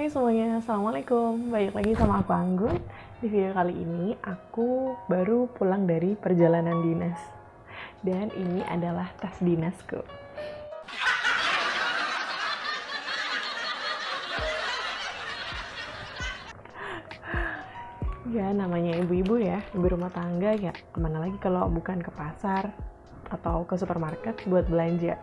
Semuanya, Assalamualaikum. Balik lagi sama aku Anggun. Di video kali ini aku baru pulang dari perjalanan dinas. Dan ini adalah tas dinasku. Ya, namanya ibu-ibu ya, ibu rumah tangga ya. Kemana lagi kalau bukan ke pasar atau ke supermarket buat belanja.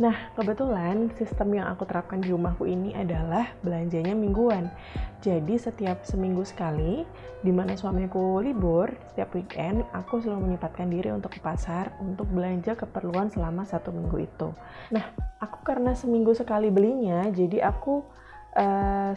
Nah, kebetulan sistem yang aku terapkan di rumahku ini adalah belanjanya mingguan. Jadi setiap seminggu sekali, di mana suamiku libur, setiap weekend, aku selalu menyempatkan diri untuk ke pasar untuk belanja keperluan selama 1 minggu itu. Nah, aku karena seminggu sekali belinya, jadi aku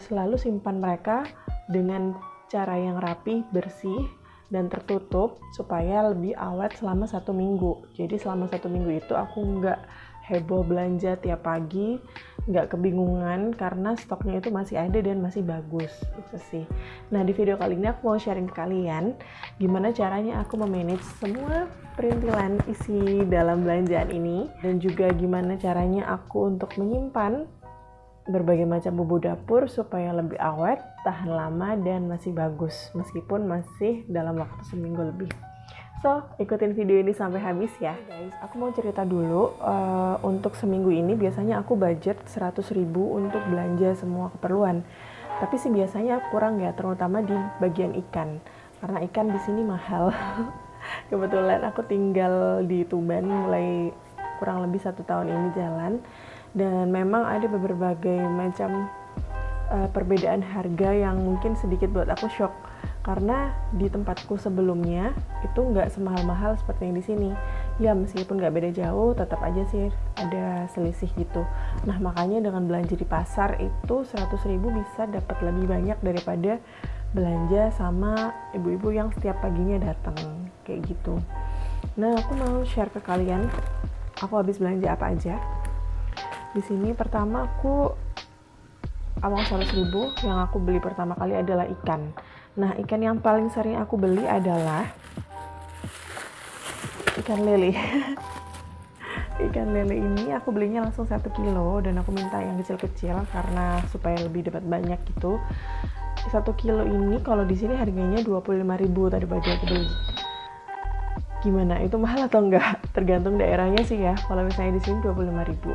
selalu simpan mereka dengan cara yang rapi, bersih, dan tertutup supaya lebih awet selama 1 minggu. Jadi selama 1 minggu itu aku nggak heboh belanja tiap pagi, nggak kebingungan karena stoknya itu masih ada dan masih bagus, itu sih. Nah, di video kali ini aku mau sharing ke kalian gimana caranya aku memanage semua perintilan isi dalam belanjaan ini, dan juga gimana caranya aku untuk menyimpan berbagai macam bumbu dapur supaya lebih awet, tahan lama, dan masih bagus meskipun masih dalam waktu seminggu lebih. So, ikutin video ini sampai habis ya guys. Aku mau cerita dulu, untuk seminggu ini biasanya aku budget 100.000 untuk belanja semua keperluan. Tapi sih biasanya kurang ya, terutama di bagian ikan. Karena ikan di sini mahal. Kebetulan aku tinggal di Tuban mulai kurang lebih 1 tahun ini jalan. Dan memang ada berbagai macam perbedaan harga yang mungkin sedikit buat aku shock. Karena di tempatku sebelumnya itu nggak semahal-mahal seperti yang di sini. Ya meskipun nggak beda jauh, tetap aja sih ada selisih gitu. Nah makanya dengan belanja di pasar itu 100.000 bisa dapat lebih banyak daripada belanja sama ibu-ibu yang setiap paginya datang kayak gitu. Nah aku mau share ke kalian, aku habis belanja apa aja. Di sini pertama aku uang 100.000 yang aku beli pertama kali adalah ikan. Nah, ikan yang paling sering aku beli adalah ikan lele. Ikan lele ini aku belinya langsung 1 kilo dan aku minta yang kecil-kecil karena supaya lebih dapat banyak gitu. 1 kilo ini kalau di sini harganya 25.000 tadi pagi aku beli. Gimana? Itu mahal atau enggak? Tergantung daerahnya sih ya. Kalau misalnya di sini 25.000.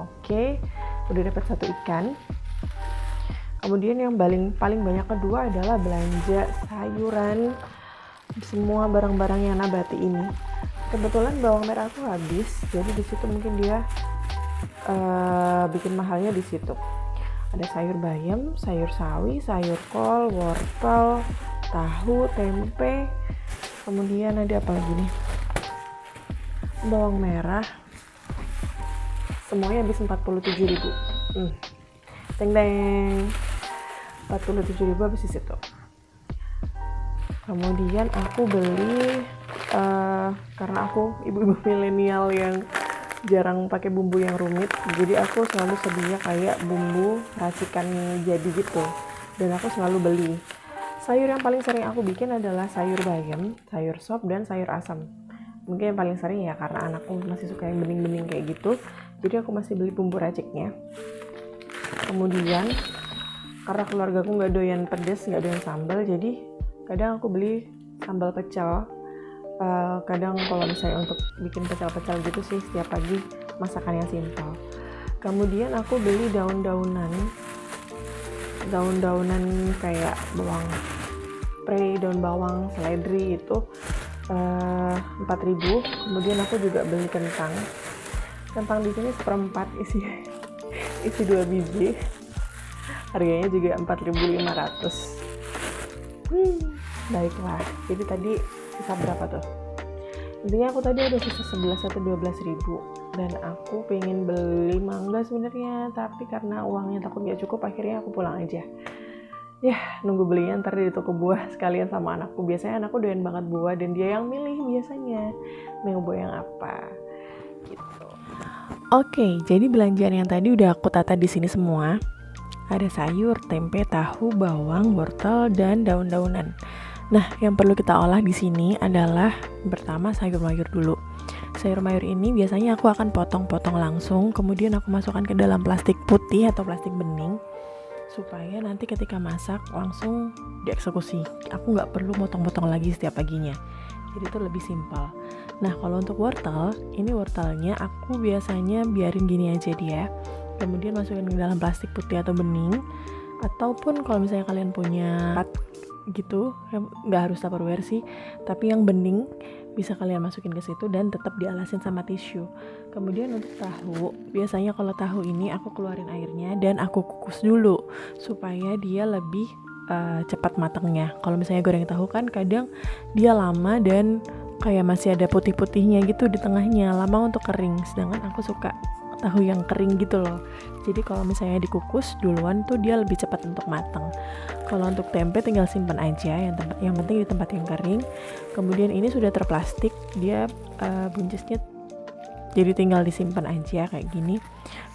Oke, udah dapat 1 ikan. Kemudian yang paling banyak kedua adalah belanja sayuran, semua barang-barang yang nabati ini. Kebetulan bawang merah aku habis, jadi di situ mungkin dia bikin mahalnya di situ. Ada sayur bayam, sayur sawi, sayur kol, wortel, tahu, tempe. Kemudian ada apa lagi nih? Bawang merah. Semuanya habis 47.000. Teng-teng. 47.000 habis di situ. Kemudian aku beli karena aku ibu-ibu milenial yang jarang pakai bumbu yang rumit, jadi aku selalu sedia kayak bumbu racikan jadi gitu, dan aku selalu beli. Sayur yang paling sering aku bikin adalah sayur bayam, sayur sop, dan sayur asam. Mungkin yang paling sering ya karena anakku masih suka yang bening-bening kayak gitu, jadi aku masih beli bumbu raciknya. Kemudian karena keluarga aku nggak doyan pedas, nggak doyan sambal, jadi kadang aku beli sambal pecel. Kadang kalau misalnya untuk bikin pecel-pecel gitu sih setiap pagi, masakan yang simpel. Kemudian aku beli daun-daunan kayak bawang pre, daun bawang, seledri itu 4.000. Kemudian aku juga beli kentang di sini 1/4 isi 2 biji. Harganya juga 4.500. Baiklah, jadi tadi sisa berapa tuh? Intinya aku tadi ada sisa 11 atau 12.000 dan aku pengen beli mangga sebenarnya, tapi karena uangnya takut gak cukup, akhirnya aku pulang aja. Ya, nunggu belinya ntar di toko buah sekalian sama anakku. Biasanya anakku doyan banget buah dan dia yang milih biasanya mau buah yang apa gitu. Oke, jadi belanjaan yang tadi udah aku tata di sini semua. Ada sayur, tempe, tahu, bawang, wortel, dan daun-daunan. Nah, yang perlu kita olah di sini adalah pertama sayur mayur dulu. Sayur mayur ini biasanya aku akan potong-potong langsung, kemudian aku masukkan ke dalam plastik putih atau plastik bening. supaya nanti ketika masak langsung dieksekusi. Aku nggak perlu motong-motong lagi setiap paginya. Jadi itu lebih simpel. Nah kalau untuk wortel, ini wortelnya aku biasanya biarin gini aja dia. Kemudian masukin ke dalam plastik putih atau bening. Ataupun kalau misalnya kalian punya gitu, nggak harus Tupperware sih, tapi yang bening bisa kalian masukin ke situ dan tetap dialasin sama tisu. Kemudian untuk tahu, biasanya kalau tahu ini aku keluarin airnya dan aku kukus dulu supaya dia lebih cepat matangnya. Kalau misalnya goreng tahu kan kadang dia lama dan kayak masih ada putih-putihnya gitu di tengahnya, lama untuk kering. Sedangkan aku suka tahu yang kering gitu loh. Jadi kalau misalnya dikukus duluan tuh dia lebih cepat untuk matang. Kalau untuk tempe tinggal simpan aja, yang penting di tempat yang kering. Kemudian ini sudah terplastik, dia buncisnya jadi tinggal disimpan aja kayak gini.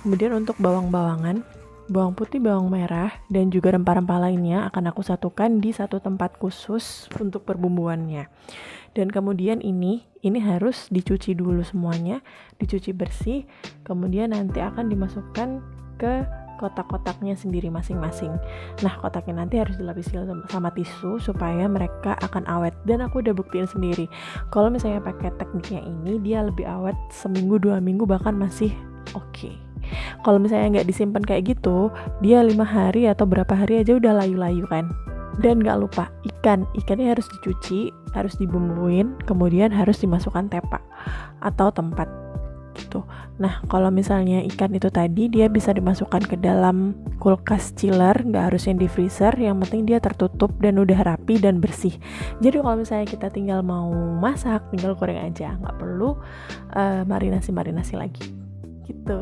Kemudian untuk bawang-bawangan, bawang putih, bawang merah, dan juga rempah-rempah lainnya akan aku satukan di satu tempat khusus untuk perbumbuannya. Dan kemudian ini harus dicuci dulu semuanya, dicuci bersih, kemudian nanti akan dimasukkan ke kotak-kotaknya sendiri masing-masing. Nah, kotaknya nanti harus dilapisi sama tisu supaya mereka akan awet. Dan aku udah buktiin sendiri, kalau misalnya pakai tekniknya ini, dia lebih awet seminggu, 2 minggu, bahkan masih oke. Kalau misalnya nggak disimpan kayak gitu, dia 5 hari atau berapa hari aja udah layu-layu kan. Dan gak lupa ikannya harus dicuci, harus dibumbuin, kemudian harus dimasukkan tepa atau tempat gitu. Nah kalau misalnya ikan itu tadi, dia bisa dimasukkan ke dalam kulkas chiller, gak harus yang di freezer, yang penting dia tertutup dan udah rapi dan bersih. Jadi kalau misalnya kita tinggal mau masak, tinggal goreng aja, gak perlu marinasi lagi gitu.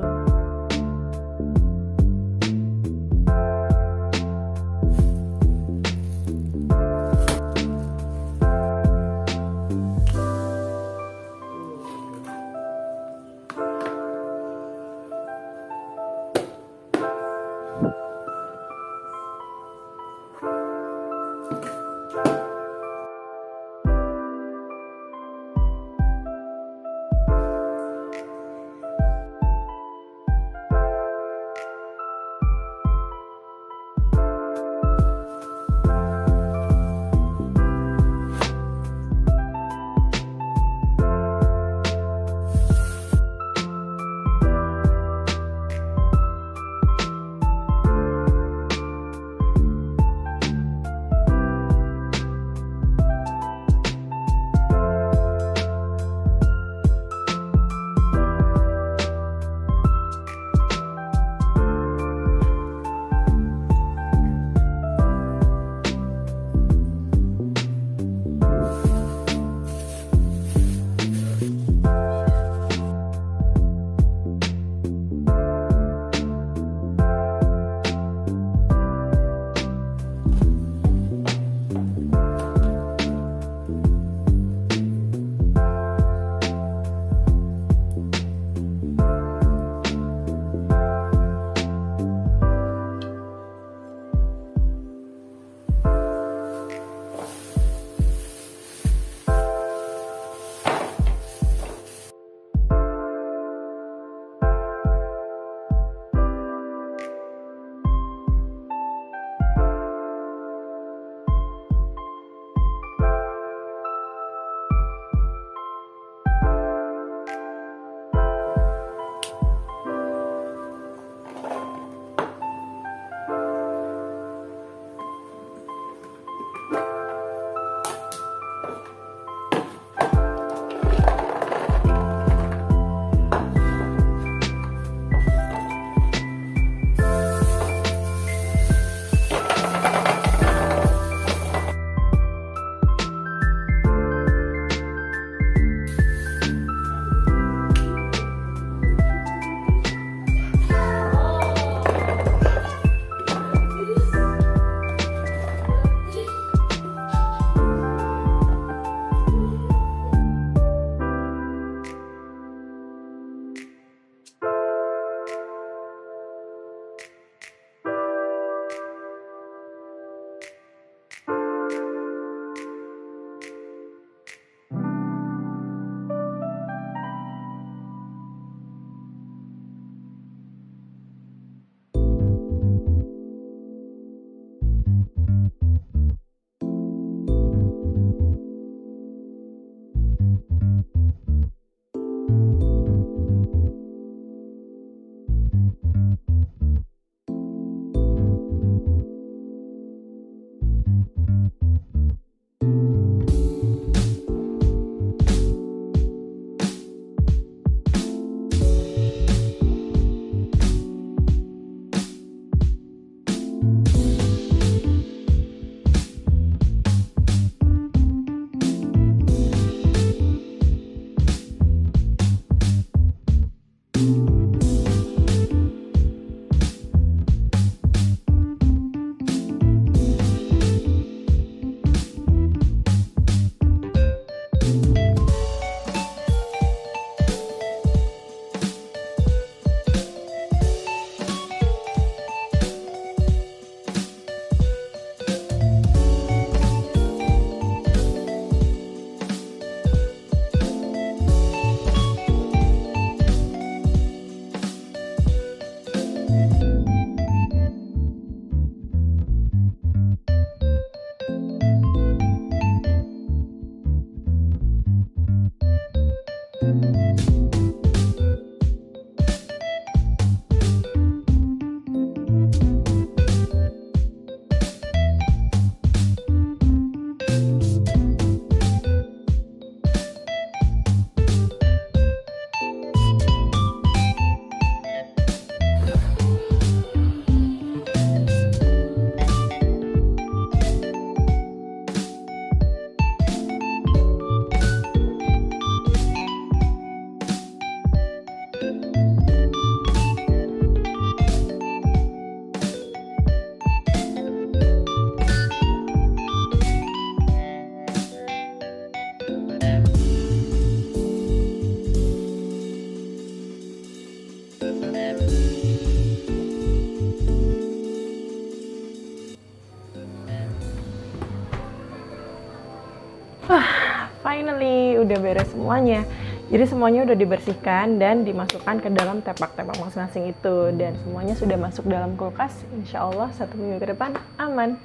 Finally, udah beres semuanya. Jadi semuanya udah dibersihkan dan dimasukkan ke dalam tepak-tepak masing-masing itu. Dan semuanya sudah masuk dalam kulkas. Insya Allah 1 minggu ke depan aman.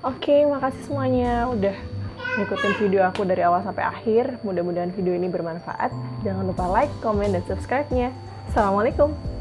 Oke, makasih semuanya udah ngikutin video aku dari awal sampai akhir. Mudah-mudahan video ini bermanfaat. Jangan lupa like, comment, dan subscribe-nya. Assalamualaikum.